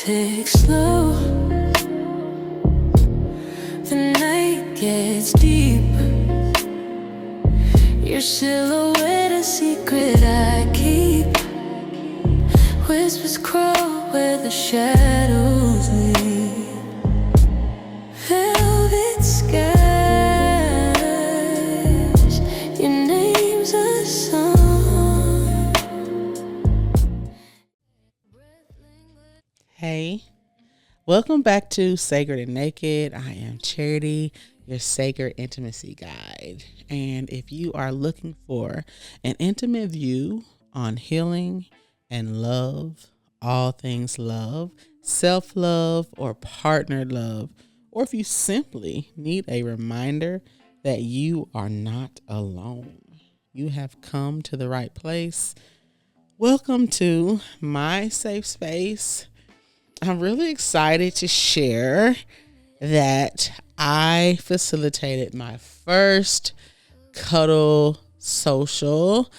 takes slow. The night gets deep. Your silhouette a secret I keep. Whispers crawl where the shadows lead. Velvet skies, your name's a song. Hey, welcome back to Sacred and Naked. I am Charity, your sacred intimacy guide. And if you are looking for an intimate view on healing and love, all things love, self-love, or partner love, or if you simply need a reminder that you are not alone, you have come to the right place. Welcome to my safe space. I'm really excited to share that I facilitated my first cuddle social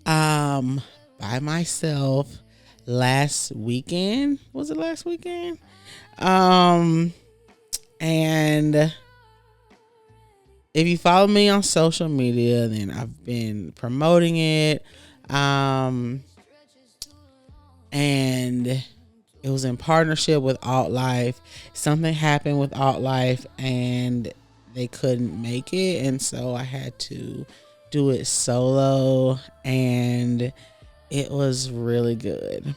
by myself last weekend. Was it last weekend? And if you follow me on social media, then I've been promoting it. And it was in partnership with Alt Life. Something happened with Alt Life and they couldn't make it. And so I had to do it solo, and it was really good.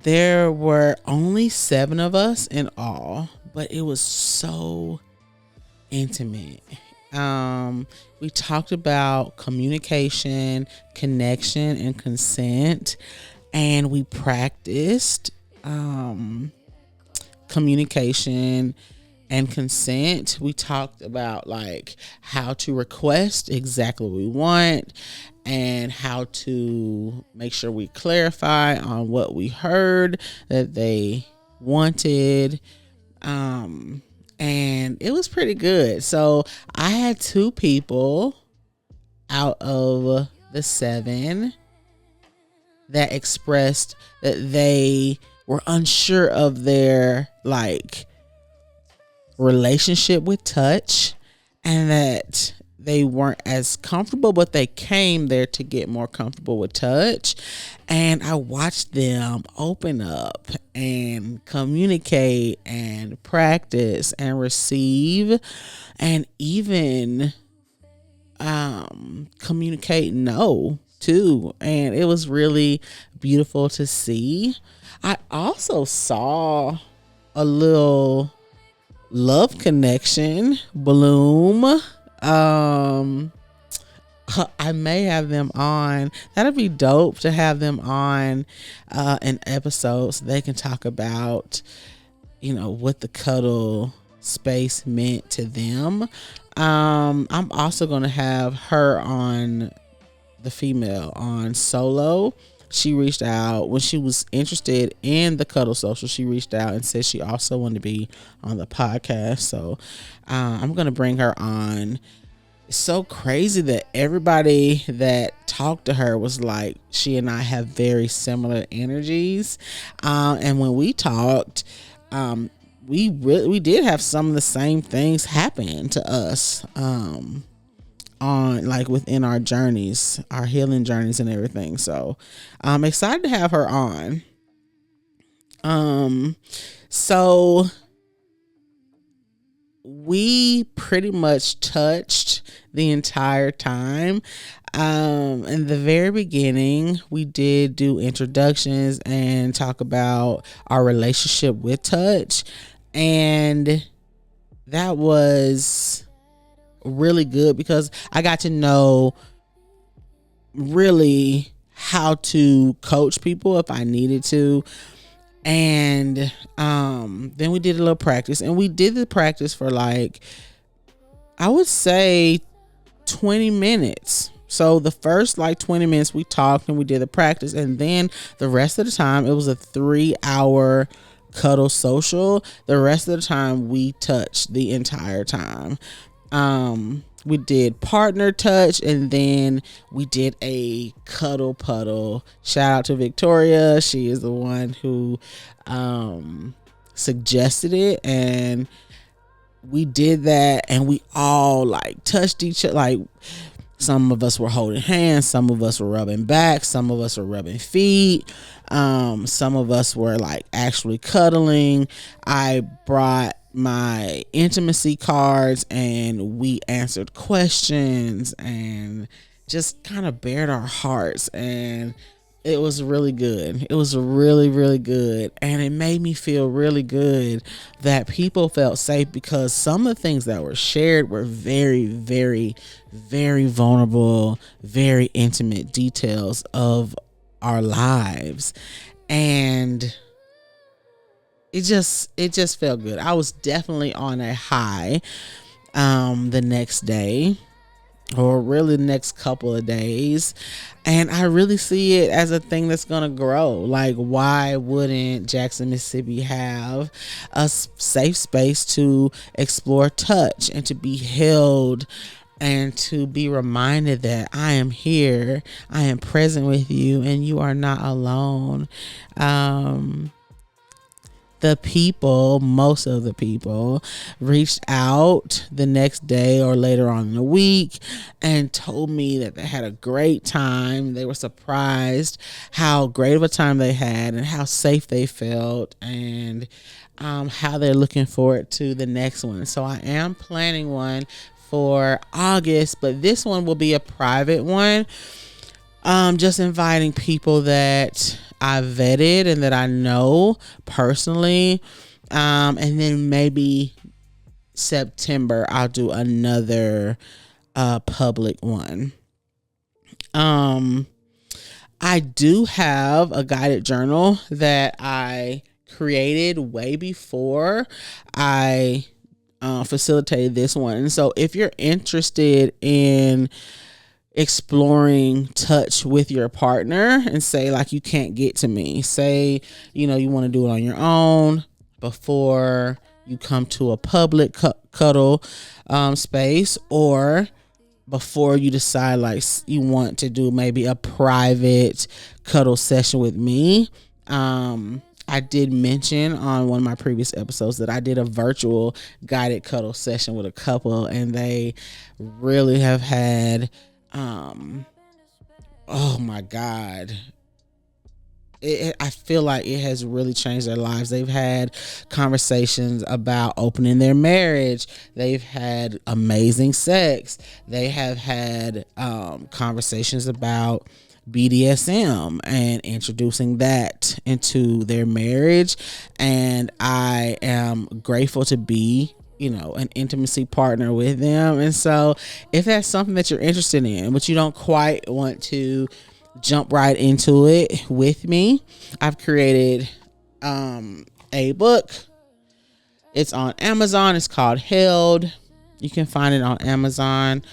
There were only 7 of us in all, but it was so intimate. We talked about communication, connection, and consent, and we practiced communication and consent. We talked about like how to request exactly what we want and how to make sure we clarify on what we heard that they wanted. And it was pretty good. So I had 2 people out of the 7 that expressed that they were unsure of their like relationship with touch and that they weren't as comfortable, but they came there to get more comfortable with touch. And I watched them open up and communicate and practice and receive and even communicate no too. And it was really beautiful to see. I also saw a little love connection bloom. I may have them on. That'd be dope to have them on an episode so they can talk about, what the cuddle space meant to them. I'm also going to have her on, the female, on solo. She reached out when she was interested in the cuddle social. She reached out and said she also wanted to be on the podcast. So I'm going to bring her on. It's so crazy that everybody that talked to her was like, she and I have very similar energies. And when we talked, we did have some of the same things happen to us, on like within our journeys, our healing journeys and everything. So I'm excited to have her on. So we pretty much touched the entire time. In the very beginning, we did do introductions and talk about our relationship with touch. And that was really good because I got to know really how to coach people if I needed to. And then we did a little practice, and we did the practice for like, I would say 20 minutes. So the first like 20 minutes we talked and we did the practice, and then the rest of the time it was a 3-hour cuddle social. The rest of the time we touched the entire time. we did partner touch, and then we did a cuddle puddle. Shout out to Victoria. She is the one who suggested it, and we did that, and we all like touched each other. Like, some of us were holding hands, some of us were rubbing back, some of us were rubbing feet, some of us were like actually cuddling. I brought my intimacy cards, and we answered questions and just kind of bared our hearts, and it was really good. It was really, really good. And it made me feel really good that people felt safe, because some of the things that were shared were very, very, very vulnerable, very intimate details of our lives. And it just felt good. I was definitely on a high the next day, or really the next couple of days. And I really see it as a thing that's going to grow. Like, why wouldn't Jackson, Mississippi have a safe space to explore touch and to be held and to be reminded that I am here, I am present with you, and you are not alone. Most of the people reached out the next day or later on in the week and told me that they had a great time. They were surprised how great of a time they had and how safe they felt, and how they're looking forward to the next one. So I am planning one for August, but this one will be a private one. Just inviting people that I vetted and that I know personally. And then maybe September, I'll do another public one. I do have a guided journal that I created way before I facilitated this one. And so if you're interested in exploring touch with your partner, and say like you can't get to me, say you want to do it on your own before you come to a public cuddle space, or before you decide like you want to do maybe a private cuddle session with me. I did mention on one of my previous episodes that I did a virtual guided cuddle session with a couple, and they really have had oh my God, I feel like it has really changed their lives. They've had conversations about opening their marriage. They've had amazing sex. They have had conversations about BDSM and introducing that into their marriage. And I am grateful to be an intimacy partner with them. And so if that's something that you're interested in, but you don't quite want to jump right into it with me, I've created a book. It's on Amazon. It's called Held. You can find it on Amazon.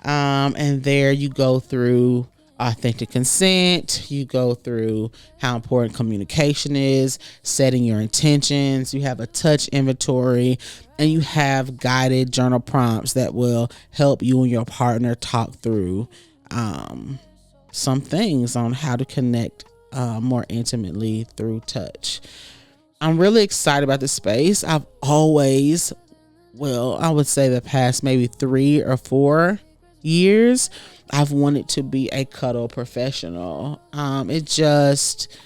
And there you go through authentic consent. You go through how important communication is, setting your intentions. You have a touch inventory, and you have guided journal prompts that will help you and your partner talk through some things on how to connect more intimately through touch. I'm really excited about this space. I've always, I would say the past maybe 3 or 4 years, I've wanted to be a cuddle professional. It just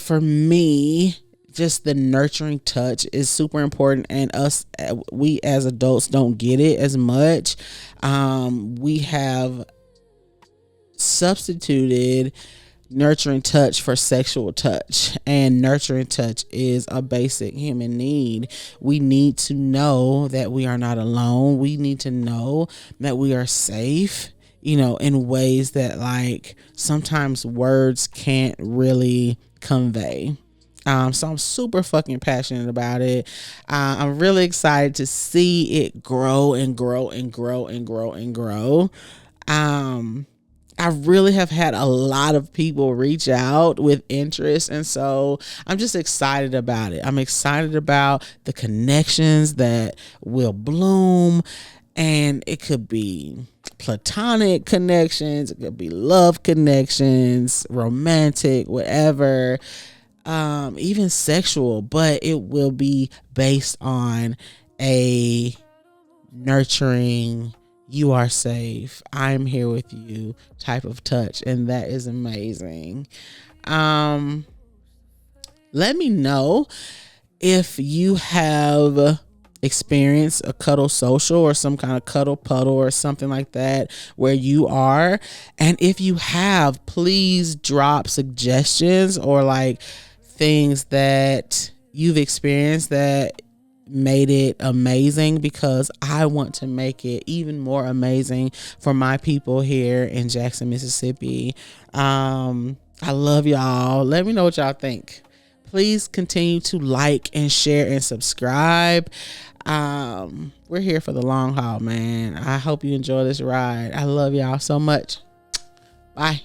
for me, just the nurturing touch is super important, and we as adults don't get it as much. We have substituted nurturing touch for sexual touch, and nurturing touch is a basic human need. We need to know that we are not alone. We need to know that we are safe, in ways that like sometimes words can't really convey. So I'm super fucking passionate about it. I'm really excited to see it grow and grow and grow and grow and grow. I really have had a lot of people reach out with interest. And so I'm just excited about it. I'm excited about the connections that will bloom. And it could be platonic connections, it could be love connections, romantic, whatever, even sexual, but it will be based on a nurturing, you are safe, I'm here with you type of touch. And that is amazing. Let me know if you have experienced a cuddle social or some kind of cuddle puddle or something like that where you are. And if you have, please drop suggestions or like things that you've experienced that made it amazing, because I want to make it even more amazing for my people here in Jackson, Mississippi. I love y'all. Let me know what y'all think. Please continue to like and share and subscribe. We're here for the long haul, man. I hope you enjoy this ride. I love y'all so much. Bye.